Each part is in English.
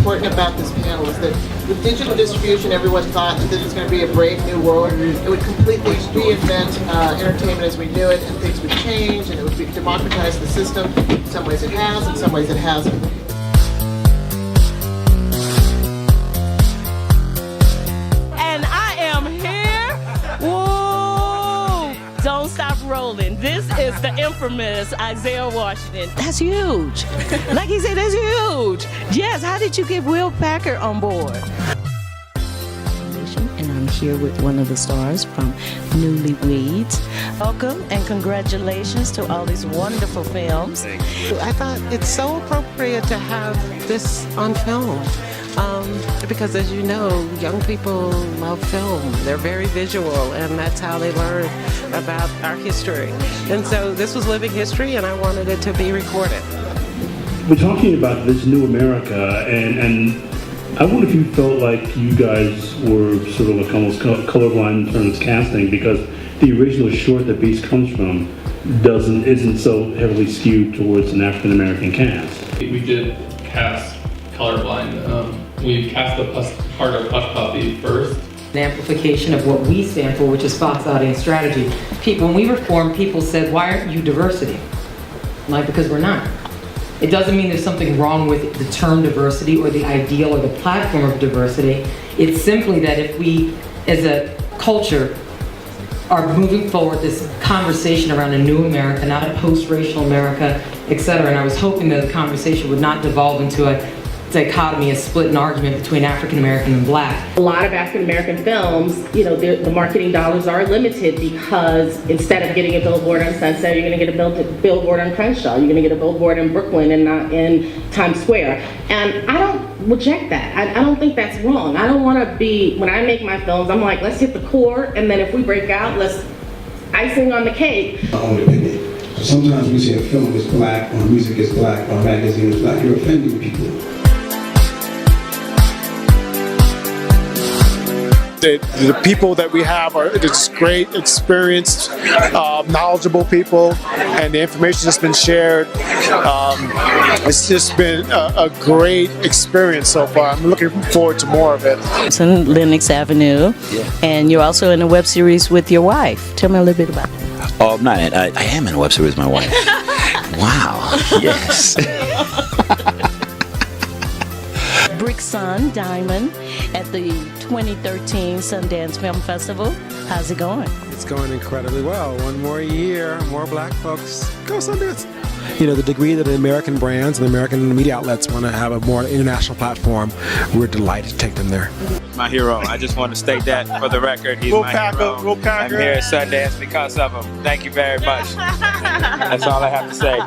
important about this panel is that with digital distribution, everyone thought that this was going to be a brave new world. It would completely reinvent entertainment as we knew it, and things would change, and it would democratize the system. In some ways it has, in some ways it hasn't. And I am here. Woo! Don't stop rolling. This is the infamous Isaiah Washington. That's huge. Like he said, that's huge. Yes, how did you get Will Packer on board? And I'm here with one of the stars from Newlyweds. Welcome and congratulations to all these wonderful films. I thought it's so appropriate to have this on film because, as you know, young people love film. They're very visual, and that's how they learn about our history. And so this was living history, and I wanted it to be recorded. We're talking about this new America, and I wonder if you felt like you guys were sort of like almost colorblind in terms of casting, because the original short that Beast comes from isn't so heavily skewed towards an African American cast. We did cast colorblind. We cast the part of Hush Puppy first. An amplification of what we stand for, which is Fox Audience Strategy. When we were formed, people said, "Why aren't you diversity?" I'm like, because we're not. It doesn't mean there's something wrong with the term diversity or the ideal or the platform of diversity. It's simply that if we, as a culture, are moving forward this conversation around a new America, not a post-racial America, etc. And I was hoping that the conversation would not devolve into a dichotomy, a split and argument between African American and Black. A lot of African American films, you know, the marketing dollars are limited because instead of getting a billboard on Sunset, you're going to get a billboard on Crenshaw. You're going to get a billboard in Brooklyn and not in Times Square. And I don't reject that. I don't think that's wrong. I don't want to be, when I make my films, I'm like, let's hit the core, and then if we break out, let's icing on the cake. My own opinion. So sometimes we say a film is black, or music is black, or a magazine is black. You're offending people. The people that we have are just great, experienced, knowledgeable people, and the information that's been shared. It's just been a great experience so far. I'm looking forward to more of it. It's in Lenox Avenue, and you're also in a web series with your wife. Tell me a little bit about it. Oh, I'm not. I am in a web series with my wife. Wow. Yes. Brick Sun Diamond at the 2013 Sundance Film Festival. How's it going? It's going incredibly well. One more year, more black folks. Go Sundance. You know, the degree that the American brands and the American media outlets want to have a more international platform, we're delighted to take them there. My hero. I just want to state that for the record. He's my hero. I'm here at Sundance because of him. Thank you very much. That's all I have to say.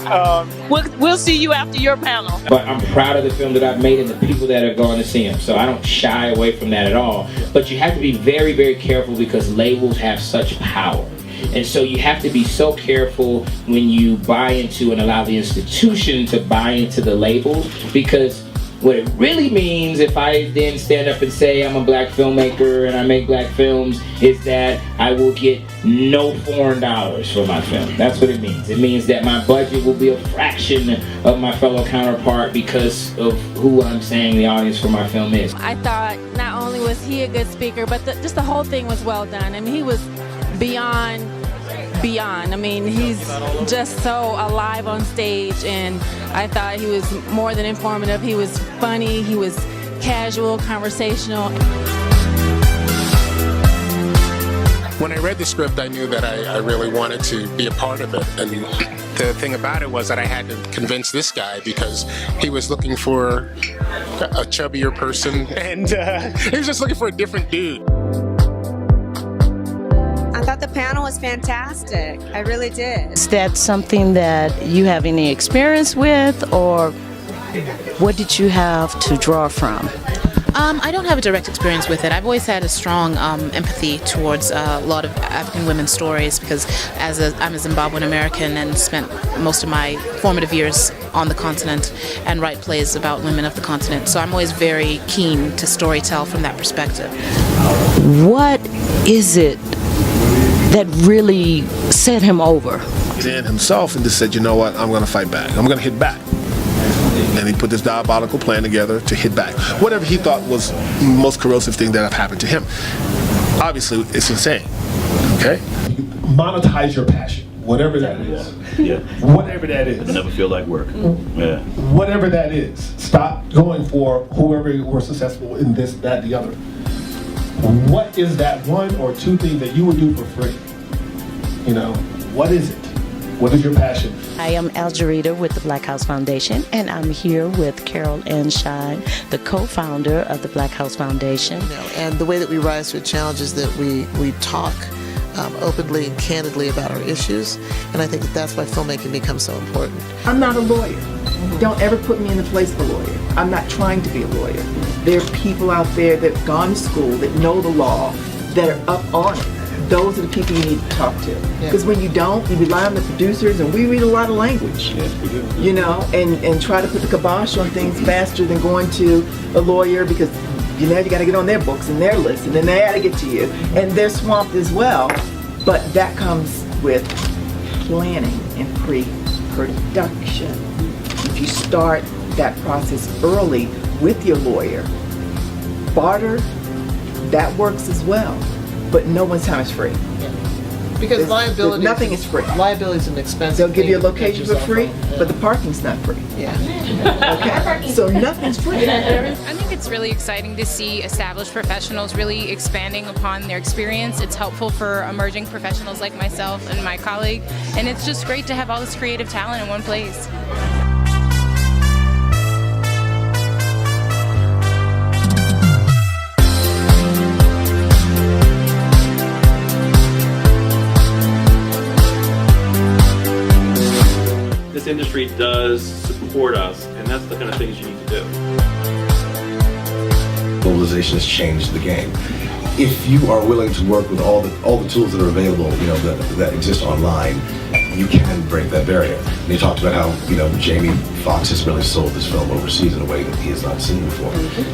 We'll see you after your panel. But I'm proud of the film that I've made and the people that are going to see him. So I don't shy away from that at all. But you have to be very, very careful because labels have such power. And so you have to be so careful when you buy into and allow the institution to buy into the labels, because what it really means, if I then stand up and say I'm a black filmmaker and I make black films, is that I will get no foreign dollars for my film. That's what it means. It means that my budget will be a fraction of my fellow counterpart because of who I'm saying the audience for my film is. I thought not only was he a good speaker, but just the whole thing was well done. I mean, he was beyond. I mean, he's just so alive on stage, and I thought he was more than informative. He was funny, he was casual, conversational. When I read the script, I knew that I really wanted to be a part of it. And the thing about it was that I had to convince this guy because he was looking for a chubbier person, and he was just looking for a different dude. I thought the panel was fantastic. I really did. Is that something that you have any experience with, or what did you have to draw from? I don't have a direct experience with it. I've always had a strong empathy towards a lot of African women's stories because I'm a Zimbabwean American and spent most of my formative years on the continent and write plays about women of the continent. So I'm always very keen to storytell from that perspective. What is it that really set him over? Dan himself and just said, you know what, I'm going to fight back. I'm going to hit back. And he put this diabolical plan together to hit back. Whatever he thought was the most corrosive thing that have happened to him. Obviously, it's insane. Okay? Monetize your passion, whatever that is. Yeah. Whatever that is. It'll never feel like work. Yeah. Whatever that is. Stop going for whoever were successful in this, that, the other. What is that one or two things that you would do for free? You know, what is it? What is your passion? I am Algerita with the Blackhouse Foundation, and I'm here with Carol Ann Shine, the co-founder of the Blackhouse Foundation. And the way that we rise to a challenge is that we talk openly and candidly about our issues, and I think that's why filmmaking becomes so important. I'm not a lawyer. Don't ever put me in the place of a lawyer. I'm not trying to be a lawyer. There are people out there that have gone to school, that know the law, that are up on it. Those are the people you need to talk to. Because when you don't, you rely on the producers, and we read a lot of language. Yes, we do. You know, and try to put the kibosh on things faster than going to a lawyer, because you know you got to get on their books and their list, and then they got to get to you, and they're swamped as well. But that comes with planning and pre-production. If you start that process early with your lawyer, barter, that works as well. But no one's time is free. Because liability, nothing is free. Liability is an expensive. They'll give you a thing to location get for free, yourself on. but the parking's not free. Yeah. Okay? So nothing's free. I think it's really exciting to see established professionals really expanding upon their experience. It's helpful for emerging professionals like myself and my colleague, and it's just great to have all this creative talent in one place. This industry does support us, and that's the kind of things you need to do. Globalization has changed the game. If you are willing to work with all the tools that are available, you know, that exist online, you can break that barrier. And he talked about how, you know, Jamie Foxx has really sold this film overseas in a way that he has not seen before,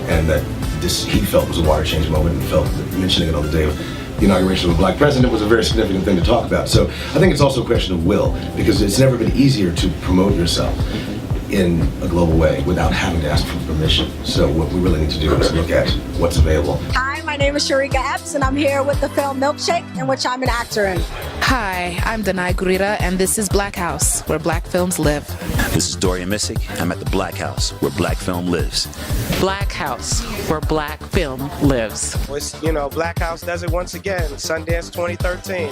and that this he felt was a water change moment, and felt that mentioning it on the day of the inauguration of a black president was a very significant thing to talk about. So I think it's also a question of will, because it's never been easier to promote yourself in a global way without having to ask for permission. So what we really need to do is look at what's available. Hi, my name is Sharika Epps, and I'm here with the film Milkshake, in which I'm an actor in. Hi, I'm Danai Gurira, and this is Blackhouse, where black films live. This is Dorian Missick. I'm at the Blackhouse, where black film lives. Blackhouse, where black film lives. You know, Blackhouse does it once again, Sundance 2013.